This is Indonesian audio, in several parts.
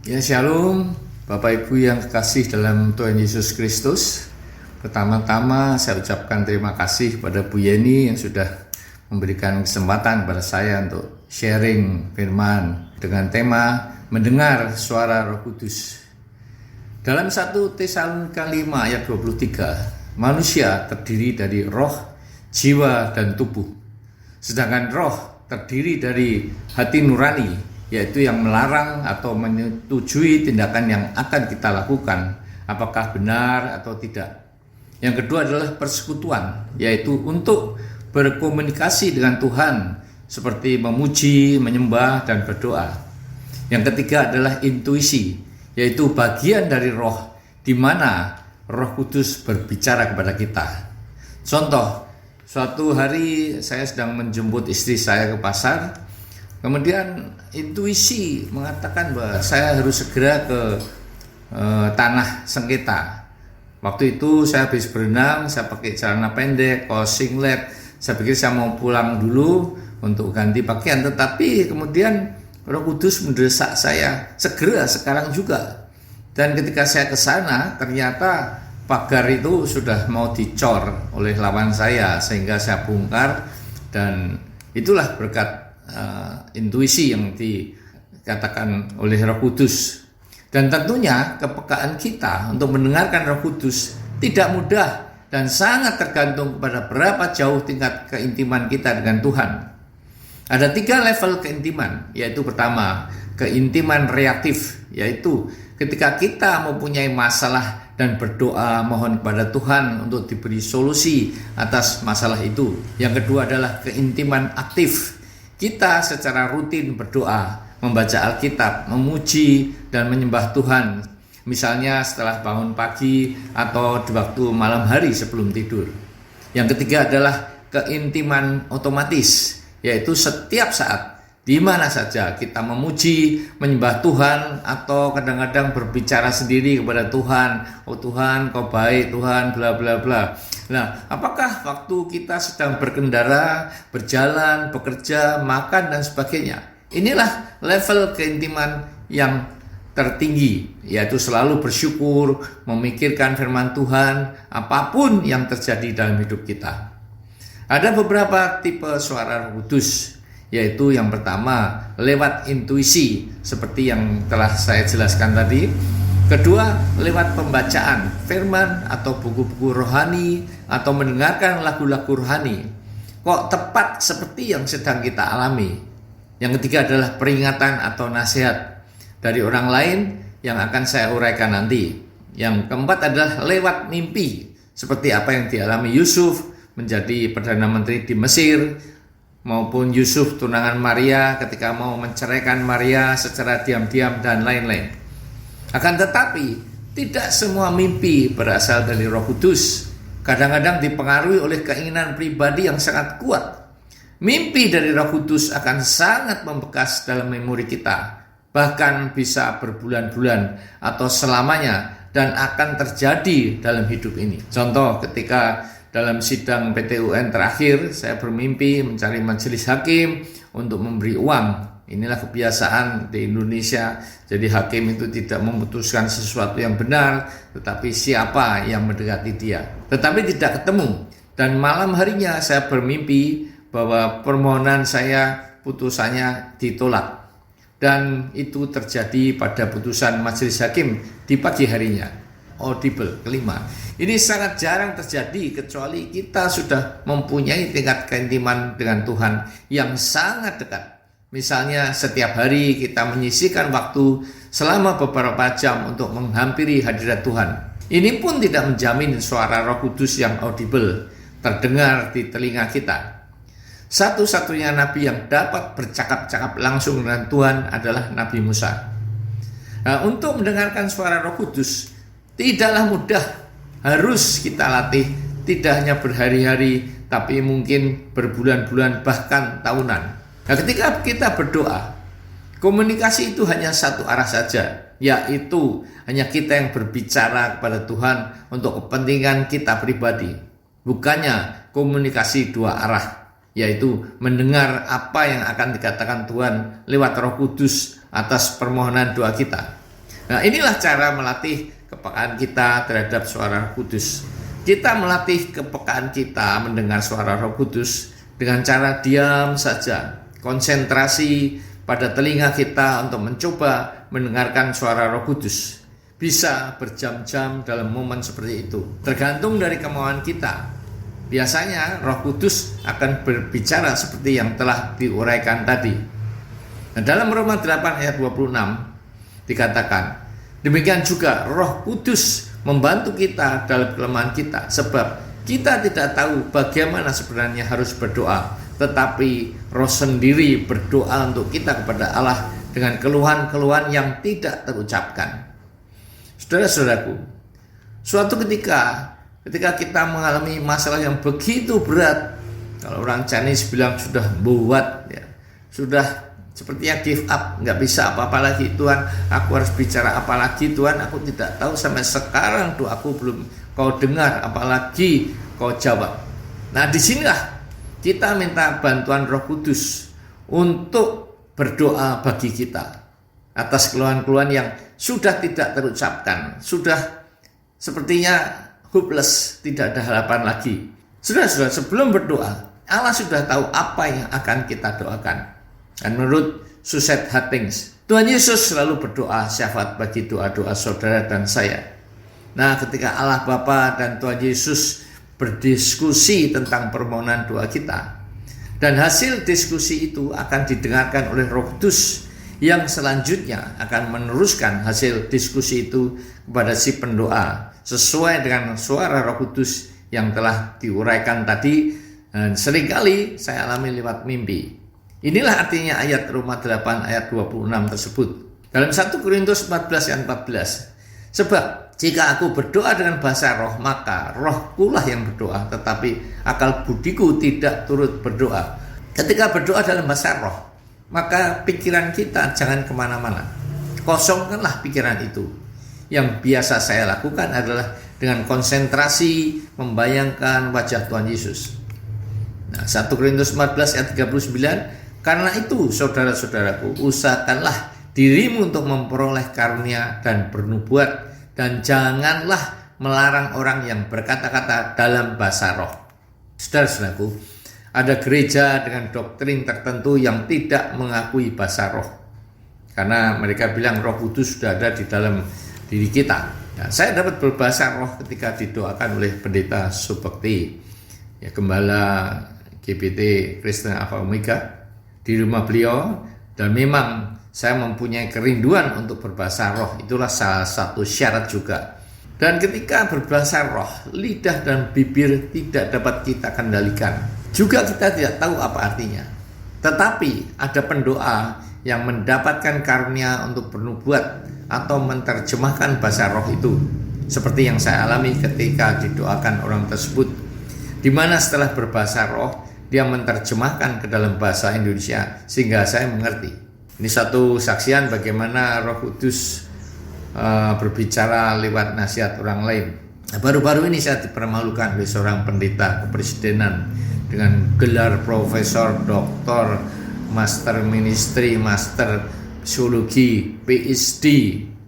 Ya, shalom Bapak Ibu yang kekasih dalam Tuhan Yesus Kristus. Pertama-tama saya ucapkan terima kasih pada Bu Yeni yang sudah memberikan kesempatan pada saya untuk sharing firman dengan tema mendengar suara Roh Kudus. Dalam 1 Tesalonika 5 ayat 23, manusia terdiri dari roh, jiwa, dan tubuh. Sedangkan roh terdiri dari hati nurani, yaitu yang melarang atau menyetujui tindakan yang akan kita lakukan, apakah benar atau tidak. Yang kedua adalah persekutuan, yaitu untuk berkomunikasi dengan Tuhan, seperti memuji, menyembah, dan berdoa. Yang ketiga adalah intuisi, yaitu bagian dari roh, di mana Roh Kudus berbicara kepada kita. Contoh, suatu hari saya sedang menjemput istri saya ke pasar. Kemudian intuisi mengatakan bahwa saya harus segera ke tanah sengketa. Waktu itu saya habis berenang, saya pakai celana pendek, kaos singlet. Saya pikir saya mau pulang dulu untuk ganti pakaian. Tetapi kemudian Roh Kudus mendesak saya segera sekarang juga. Dan ketika saya ke sana, ternyata pagar itu sudah mau dicor oleh lawan saya, sehingga saya bongkar. Dan itulah berkat intuisi yang dikatakan oleh Roh Kudus. Dan tentunya kepekaan kita untuk mendengarkan Roh Kudus tidak mudah dan sangat tergantung pada berapa jauh tingkat keintiman kita dengan Tuhan. Ada 3 level keintiman, yaitu pertama, keintiman reaktif, yaitu ketika kita mempunyai masalah dan berdoa mohon kepada Tuhan untuk diberi solusi atas masalah itu. Yang kedua adalah keintiman aktif. Kita secara rutin berdoa, membaca Alkitab, memuji dan menyembah Tuhan. Misalnya setelah bangun pagi atau di waktu malam hari sebelum tidur. Yang ketiga adalah keintiman otomatis, yaitu setiap saat, di mana saja kita memuji, menyembah Tuhan, atau kadang-kadang berbicara sendiri kepada Tuhan. Oh Tuhan, Kau baik, Tuhan, bla bla bla. Nah, apakah waktu kita sedang berkendara, berjalan, bekerja, makan, dan sebagainya? Inilah level keintiman yang tertinggi, yaitu selalu bersyukur, memikirkan firman Tuhan, apapun yang terjadi dalam hidup kita. Ada beberapa tipe suara Roh Kudus, yaitu yang pertama lewat intuisi seperti yang telah saya jelaskan tadi. Kedua, lewat pembacaan firman atau buku-buku rohani atau mendengarkan lagu-lagu rohani. Kok tepat seperti yang sedang kita alami. Yang ketiga adalah peringatan atau nasihat dari orang lain yang akan saya uraikan nanti. Yang keempat adalah lewat mimpi, seperti apa yang dialami Yusuf menjadi Perdana Menteri di Mesir, maupun Yusuf tunangan Maria ketika mau menceraikan Maria secara diam-diam dan lain-lain. Akan tetapi, tidak semua mimpi berasal dari Roh Kudus. Kadang-kadang dipengaruhi oleh keinginan pribadi yang sangat kuat. Mimpi dari Roh Kudus akan sangat membekas dalam memori kita, bahkan bisa berbulan-bulan atau selamanya, dan akan terjadi dalam hidup ini. Contoh, ketika dalam sidang PTUN terakhir, saya bermimpi mencari majelis hakim untuk memberi uang. Inilah kebiasaan di Indonesia. Jadi hakim itu tidak memutuskan sesuatu yang benar, tetapi siapa yang mendekati dia. Tetapi tidak ketemu. Dan malam harinya saya bermimpi bahwa permohonan saya putusannya ditolak. Dan itu terjadi pada putusan majelis hakim di pagi harinya. Audible, kelima. Ini sangat jarang terjadi kecuali kita sudah mempunyai tingkat keintiman dengan Tuhan yang sangat dekat. Misalnya setiap hari kita menyisihkan waktu selama beberapa jam untuk menghampiri hadirat Tuhan. Ini pun tidak menjamin suara Roh Kudus yang audible terdengar di telinga kita. Satu-satunya nabi yang dapat bercakap-cakap langsung dengan Tuhan adalah Nabi Musa. Nah, untuk mendengarkan suara Roh Kudus tidaklah mudah. Harus kita latih, tidak hanya berhari-hari, tapi mungkin berbulan-bulan bahkan tahunan. Nah, ketika kita berdoa, komunikasi itu hanya satu arah saja, yaitu hanya kita yang berbicara kepada Tuhan untuk kepentingan kita pribadi. Bukannya komunikasi dua arah, yaitu mendengar apa yang akan dikatakan Tuhan lewat Roh Kudus atas permohonan doa kita. Nah, inilah cara melatih kepekaan kita terhadap suara Roh Kudus. Kita melatih kepekaan kita mendengar suara Roh Kudus dengan cara diam saja, konsentrasi pada telinga kita untuk mencoba mendengarkan suara Roh Kudus. Bisa berjam-jam dalam momen seperti itu, tergantung dari kemauan kita. Biasanya Roh Kudus akan berbicara seperti yang telah diuraikan tadi. Nah, dalam Roma 8 ayat 26 dikatakan, demikian juga Roh Kudus membantu kita dalam kelemahan kita, sebab kita tidak tahu bagaimana sebenarnya harus berdoa, tetapi Roh sendiri berdoa untuk kita kepada Allah dengan keluhan-keluhan yang tidak terucapkan. Saudara-saudaraku, suatu ketika kita mengalami masalah yang begitu berat, kalau orang Chinese bilang sudah buat, ya, sudah sepertinya give up, nggak bisa apa-apa lagi. Tuhan, aku harus bicara apa lagi? Tuhan, aku tidak tahu sampai sekarang doaku belum kau dengar, apalagi kau jawab. Nah, disinilah kita minta bantuan Roh Kudus untuk berdoa bagi kita atas keluhan-keluhan yang sudah tidak terucapkan, sudah sepertinya hopeless, tidak ada harapan lagi. Saudara-saudara, sebelum berdoa, Allah sudah tahu apa yang akan kita doakan. Dan menurut Suzette Hattings, Tuhan Yesus selalu berdoa syafaat bagi doa-doa saudara dan saya. Nah, ketika Allah Bapa dan Tuhan Yesus berdiskusi tentang permohonan doa kita, dan hasil diskusi itu akan didengarkan oleh Roh Kudus yang selanjutnya akan meneruskan hasil diskusi itu kepada si pendoa sesuai dengan suara Roh Kudus yang telah diuraikan tadi, dan seringkali saya alami lewat mimpi. Inilah artinya ayat Roma 8 ayat 26 tersebut. Dalam 1 Korintus 14 ayat 14. Sebab jika aku berdoa dengan bahasa roh, maka rohkulah yang berdoa, tetapi akal budiku tidak turut berdoa. Ketika berdoa dalam bahasa roh, maka pikiran kita jangan kemana-mana. Kosongkanlah pikiran itu. Yang biasa saya lakukan adalah dengan konsentrasi membayangkan wajah Tuhan Yesus. Nah, 1 Korintus 14 ayat 39. Karena itu, saudara-saudaraku, usahakanlah dirimu untuk memperoleh karunia dan bernubuat, dan janganlah melarang orang yang berkata-kata dalam bahasa roh. Saudara-saudaraku, ada gereja dengan doktrin tertentu yang tidak mengakui bahasa roh, karena mereka bilang Roh Kudus sudah ada di dalam diri kita. Nah, saya dapat berbahasa roh ketika didoakan oleh pendeta Subakti, ya, gembala GBT Kristen Alpha Omega, di rumah beliau, dan memang saya mempunyai kerinduan untuk berbahasa roh. Itulah salah satu syarat juga. Dan ketika berbahasa roh, lidah dan bibir tidak dapat kita kendalikan. Juga kita tidak tahu apa artinya. Tetapi ada pendoa yang mendapatkan karunia untuk bernubuat atau menerjemahkan bahasa roh itu, seperti yang saya alami ketika didoakan orang tersebut, di mana setelah berbahasa roh, dia menerjemahkan ke dalam bahasa Indonesia sehingga saya mengerti. Ini satu saksian bagaimana Roh Kudus berbicara lewat nasihat orang lain. Nah, baru-baru ini saya dipermalukan oleh seorang pendeta kepresidenan dengan gelar profesor, doktor, master ministry, master psikologi, PhD.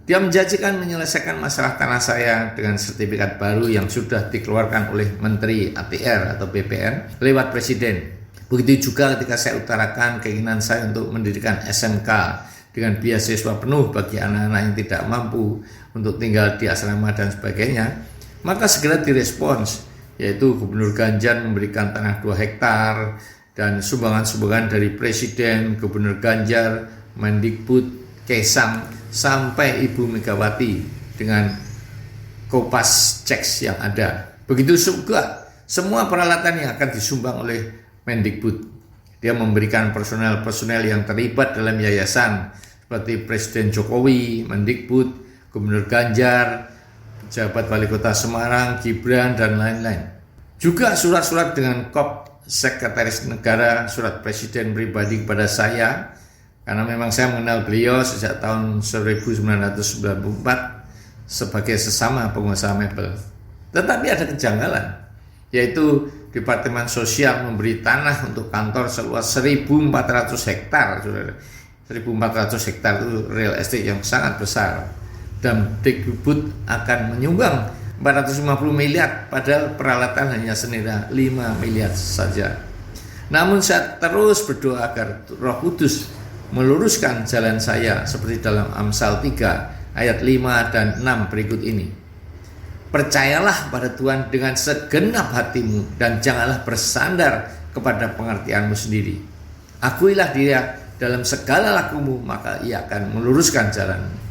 Dia menjanjikan menyelesaikan masalah tanah saya dengan sertifikat baru yang sudah dikeluarkan oleh Menteri ATR atau BPN lewat Presiden. Begitu juga ketika saya utarakan keinginan saya untuk mendirikan SMK dengan beasiswa penuh bagi anak-anak yang tidak mampu untuk tinggal di asrama dan sebagainya, maka segera direspons, yaitu Gubernur Ganjar memberikan tanah 2 hektar dan sumbangan-sumbangan dari Presiden, Gubernur Ganjar, Mendikbud, Kesang, sampai Ibu Megawati dengan Kopas Ceks yang ada. Begitu juga semua peralatan yang akan disumbang oleh Mendikbud. Dia memberikan personel-personel yang terlibat dalam yayasan seperti Presiden Jokowi, Mendikbud, Gubernur Ganjar, pejabat Wali Kota Semarang, Gibran, dan lain-lain. Juga surat-surat dengan Kop Sekretaris Negara, surat Presiden pribadi kepada saya, karena memang saya mengenal beliau sejak tahun 1994 sebagai sesama pengusaha mebel. Tetapi ada kejanggalan, yaitu Departemen Sosial memberi tanah untuk kantor seluas 1.400 hektar. 1.400 hektar itu real estate yang sangat besar. Kemdikbud akan menyumbang 450 miliar, padahal peralatan hanya senilai 5 miliar saja. Namun saya terus berdoa agar Roh Kudus meluruskan jalan saya seperti dalam Amsal 3 ayat 5 dan 6 berikut ini. Percayalah pada Tuhan dengan segenap hatimu dan janganlah bersandar kepada pengertianmu sendiri. Akuilah Dia dalam segala lakumu, maka Ia akan meluruskan jalanmu.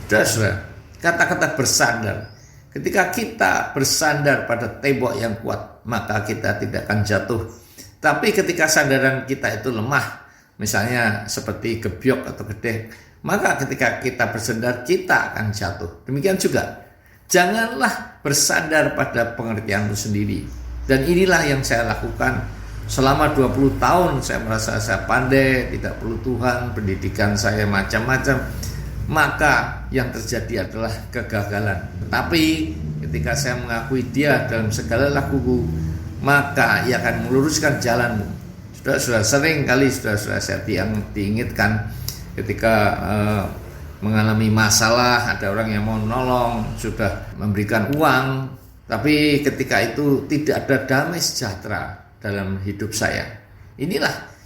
Saudara, kata-kata bersandar. Ketika kita bersandar pada tembok yang kuat, maka kita tidak akan jatuh. Tapi ketika sandaran kita itu lemah, misalnya seperti gebyok atau gedek, maka ketika kita bersandar, kita akan jatuh. Demikian juga, janganlah bersandar pada pengertianmu sendiri. Dan inilah yang saya lakukan selama 20 tahun. Saya merasa saya pandai, tidak perlu Tuhan, pendidikan saya macam-macam. Maka yang terjadi adalah kegagalan. Tetapi ketika saya mengakui Dia dalam segala lakuku, maka Ia akan meluruskan jalanmu. Sudah sering kali sudah saya diingatkan ketika mengalami masalah, ada orang yang mau nolong, sudah memberikan uang, tapi ketika itu tidak ada damai sejahtera dalam hidup saya. Inilah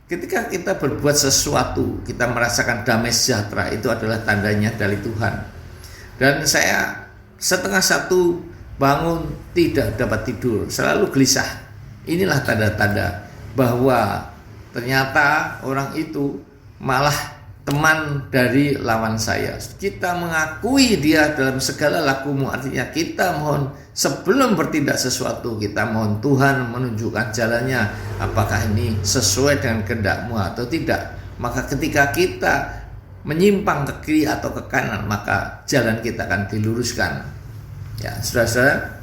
ketika kita berbuat sesuatu, kita merasakan damai sejahtera, itu adalah tandanya dari Tuhan. Dan saya 1:30 bangun tidak dapat tidur, selalu gelisah. Inilah tanda-tanda bahwa ternyata orang itu malah teman dari lawan saya. Kita mengakui Dia dalam segala lakumu, artinya kita mohon sebelum bertindak sesuatu, kita mohon Tuhan menunjukkan jalannya, apakah ini sesuai dengan kehendak-Mu atau tidak. Maka ketika kita menyimpang ke kiri atau ke kanan, maka jalan kita akan diluruskan. Ya, saudara-saudara,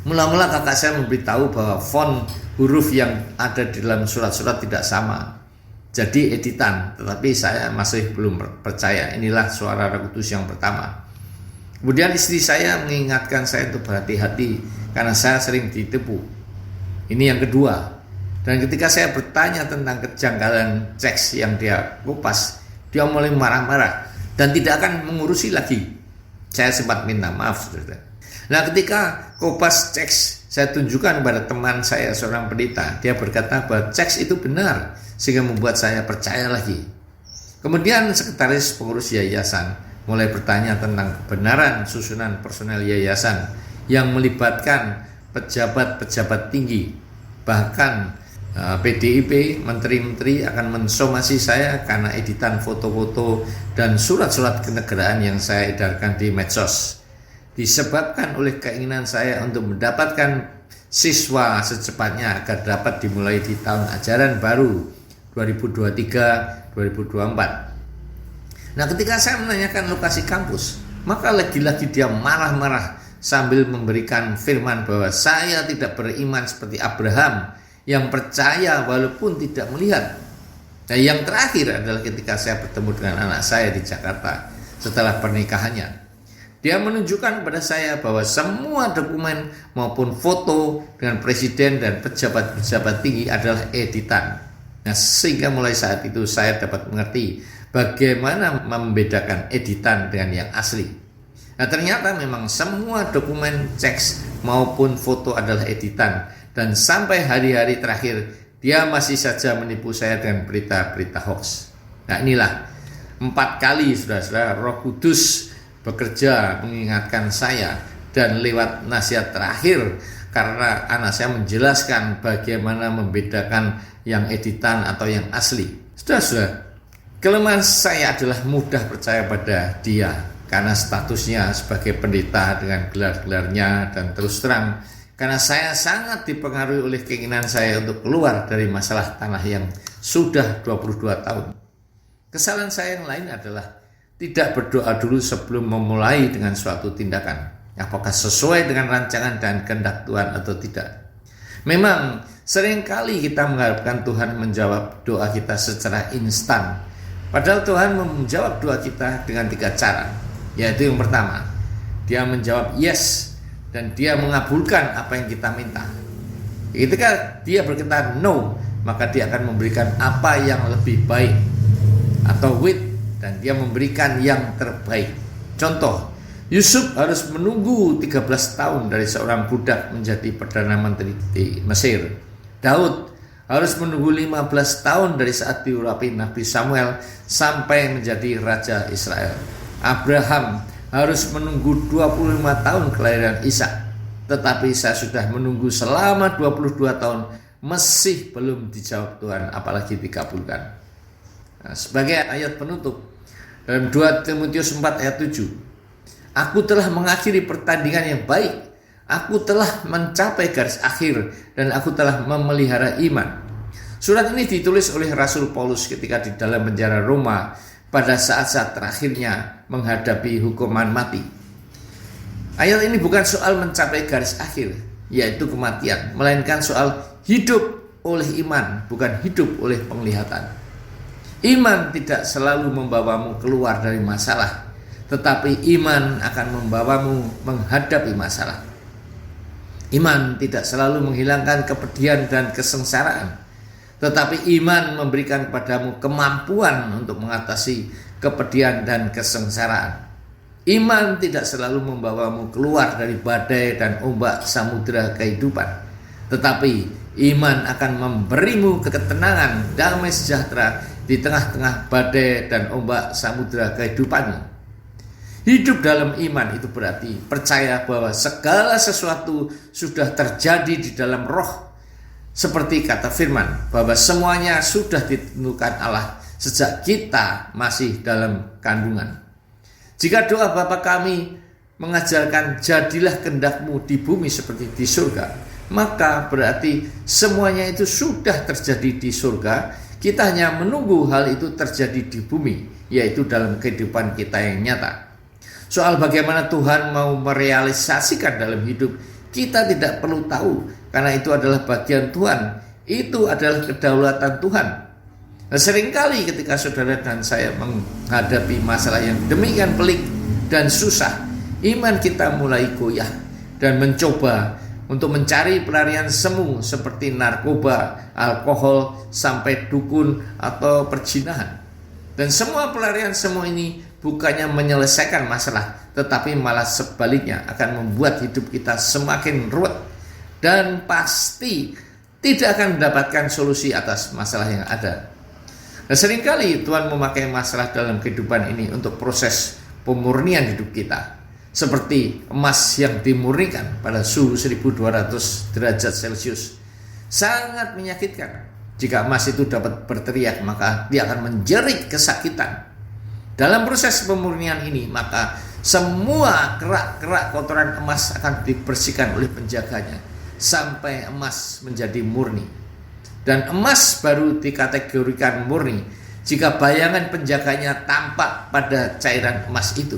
mula-mula kakak saya memberitahu bahwa font huruf yang ada di dalam surat-surat tidak sama, jadi editan, tetapi saya masih belum percaya. Inilah suara Roh Kudus yang pertama. Kemudian istri saya mengingatkan saya untuk berhati-hati karena saya sering ditipu. Ini yang kedua. Dan ketika saya bertanya tentang kejanggalan teks yang dia kupas, dia mulai marah-marah dan tidak akan mengurusi lagi. Saya sempat minta maaf, saudara. Nah, ketika kopas teks saya tunjukkan kepada teman saya, seorang pendeta, dia berkata bahwa teks itu benar, sehingga membuat saya percaya lagi. Kemudian sekretaris pengurus yayasan mulai bertanya tentang kebenaran susunan personel yayasan yang melibatkan pejabat-pejabat tinggi. Bahkan PDIP, menteri-menteri akan mensomasi saya karena editan foto-foto dan surat-surat kenegaraan yang saya edarkan di medsos. Disebabkan oleh keinginan saya untuk mendapatkan siswa secepatnya agar dapat dimulai di tahun ajaran baru 2023-2024. Nah, ketika saya menanyakan lokasi kampus, maka lagi-lagi dia marah-marah sambil memberikan firman bahwa saya tidak beriman seperti Abraham yang percaya walaupun tidak melihat. Nah, yang terakhir adalah ketika saya bertemu dengan anak saya di Jakarta setelah pernikahannya. Dia menunjukkan kepada saya bahwa semua dokumen maupun foto dengan presiden dan pejabat-pejabat tinggi adalah editan. Nah, sehingga mulai saat itu saya dapat mengerti bagaimana membedakan editan dengan yang asli. Nah, ternyata memang semua dokumen teks maupun foto adalah editan. Dan sampai hari-hari terakhir dia masih saja menipu saya dengan berita-berita hoax. Nah, inilah 4 kali saudara-saudara Roh Kudus bekerja mengingatkan saya, dan lewat nasihat terakhir karena anak saya menjelaskan bagaimana membedakan yang editan atau yang asli. Saudara-saudara, kelemahan saya adalah mudah percaya pada Dia karena statusnya sebagai pendeta dengan gelar-gelarnya, dan terus terang karena saya sangat dipengaruhi oleh keinginan saya untuk keluar dari masalah tanah yang sudah 22 tahun. Kesalahan saya yang lain adalah tidak berdoa dulu sebelum memulai dengan suatu tindakan, apakah sesuai dengan rancangan dan kehendak Tuhan atau tidak. Memang seringkali kita mengharapkan Tuhan menjawab doa kita secara instan, padahal Tuhan menjawab doa kita dengan 3 cara, yaitu yang pertama, Dia menjawab yes, dan Dia mengabulkan apa yang kita minta. Ketika Dia berkata no, maka Dia akan memberikan apa yang lebih baik, atau with, dan Dia memberikan yang terbaik. Contoh, Yusuf harus menunggu 13 tahun dari seorang budak menjadi Perdana Menteri di Mesir. Daud harus menunggu 15 tahun dari saat diurapi Nabi Samuel sampai menjadi Raja Israel. Abraham harus menunggu 25 tahun kelahiran Ishak. Tetapi saya sudah menunggu selama 22 tahun, masih belum dijawab Tuhan, apalagi dikabulkan. Nah, sebagai ayat penutup, dalam 2 Timotius 4 ayat 7, aku telah mengakhiri pertandingan yang baik, aku telah mencapai garis akhir, dan aku telah memelihara iman. Surat ini ditulis oleh Rasul Paulus ketika di dalam penjara Roma pada saat-saat terakhirnya menghadapi hukuman mati. Ayat ini bukan soal mencapai garis akhir, yaitu kematian, melainkan soal hidup oleh iman, bukan hidup oleh penglihatan. Iman tidak selalu membawamu keluar dari masalah, tetapi iman akan membawamu menghadapi masalah. Iman tidak selalu menghilangkan kepedihan dan kesengsaraan, tetapi iman memberikan kepadamu kemampuan untuk mengatasi kepedihan dan kesengsaraan. Iman tidak selalu membawamu keluar dari badai dan ombak samudera kehidupan, tetapi iman akan memberimu ketenangan, damai sejahtera di tengah-tengah badai dan ombak samudera kehidupanmu. Hidup dalam iman itu berarti percaya bahwa segala sesuatu sudah terjadi di dalam roh, seperti kata firman bahwa semuanya sudah ditentukan Allah sejak kita masih dalam kandungan. Jika doa Bapa kami mengajarkan jadilah kehendakmu di bumi seperti di surga, maka berarti semuanya itu sudah terjadi di surga. Kita hanya menunggu hal itu terjadi di bumi, yaitu dalam kehidupan kita yang nyata. Soal bagaimana Tuhan mau merealisasikan dalam hidup, kita tidak perlu tahu, karena itu adalah bagian Tuhan. Itu adalah kedaulatan Tuhan. Nah, seringkali ketika saudara dan saya menghadapi masalah yang demikian pelik dan susah, iman kita mulai goyah dan mencoba untuk mencari pelarian semu seperti narkoba, alkohol, sampai dukun atau perzinahan. Dan semua pelarian semu ini bukannya menyelesaikan masalah, tetapi malah sebaliknya akan membuat hidup kita semakin ruwet dan pasti tidak akan mendapatkan solusi atas masalah yang ada. Nah, seringkali Tuhan memakai masalah dalam kehidupan ini untuk proses pemurnian hidup kita. Seperti emas yang dimurnikan pada suhu 1200 derajat Celcius. Sangat menyakitkan. Jika emas itu dapat berteriak, maka dia akan menjerit kesakitan. Dalam proses pemurnian ini, maka semua kerak-kerak kotoran emas akan dibersihkan oleh penjaganya sampai emas menjadi murni. Dan emas baru dikategorikan murni jika bayangan penjaganya tampak pada cairan emas itu.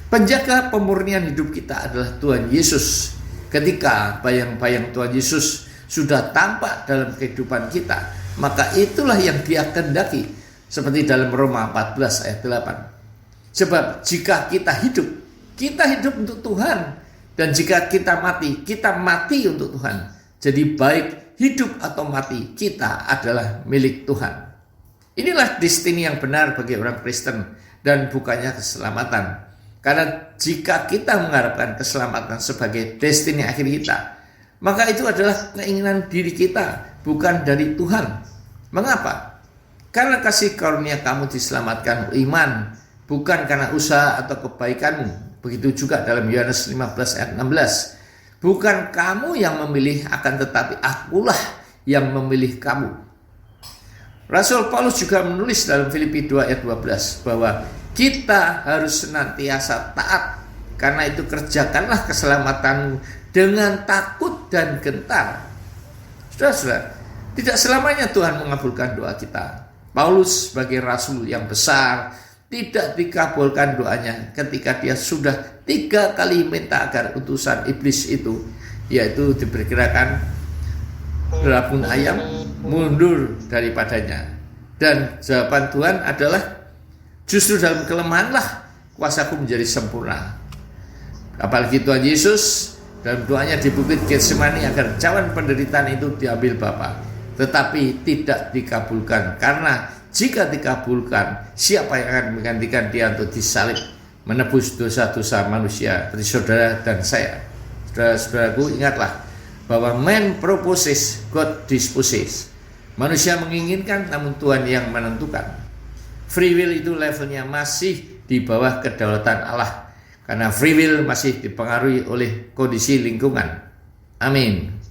Penjaga pemurnian hidup kita adalah Tuhan Yesus. Ketika bayang-bayang Tuhan Yesus sudah tampak dalam kehidupan kita, maka itulah yang Dia kehendaki, seperti dalam Roma 14 ayat 8. Sebab jika kita hidup untuk Tuhan, dan jika kita mati untuk Tuhan. Jadi baik hidup atau mati, kita adalah milik Tuhan. Inilah destiny yang benar bagi orang Kristen dan bukannya keselamatan. Karena jika kita mengharapkan keselamatan sebagai destiny akhir kita, maka itu adalah keinginan diri kita, bukan dari Tuhan. Mengapa? Karena kasih karunia kamu diselamatkan iman, bukan karena usaha atau kebaikanmu. Begitu juga dalam Yohanes 15 ayat 16. Bukan kamu yang memilih, akan tetapi akulah yang memilih kamu. Rasul Paulus juga menulis dalam Filipi 2 ayat 12 bahwa kita harus senantiasa taat. Karena itu kerjakanlah keselamatanmu dengan takut dan gentar. Saudara-saudara, tidak selamanya Tuhan mengabulkan doa kita. Paulus sebagai rasul yang besar tidak dikabulkan doanya ketika dia sudah 3 kali minta agar utusan iblis itu, yaitu diperkirakan rabun ayam, mundur daripadanya. Dan jawaban Tuhan adalah justru dalam kelemahanlah kuasaku menjadi sempurna. Apalagi Tuhan Yesus dalam doanya di bukit Getsemani agar cawan penderitaan itu diambil Bapa, tetapi tidak dikabulkan. Karena jika dikabulkan, siapa yang akan menggantikan dia untuk disalib? menebus dosa-dosa manusia seperti saudara dan saya. Saudara-saudaraku, ingatlah bahwa man proposes, God disposes. Manusia menginginkan, namun Tuhan yang menentukan. Free will itu levelnya masih di bawah kedaulatan Allah, karena free will masih dipengaruhi oleh kondisi lingkungan. Amin.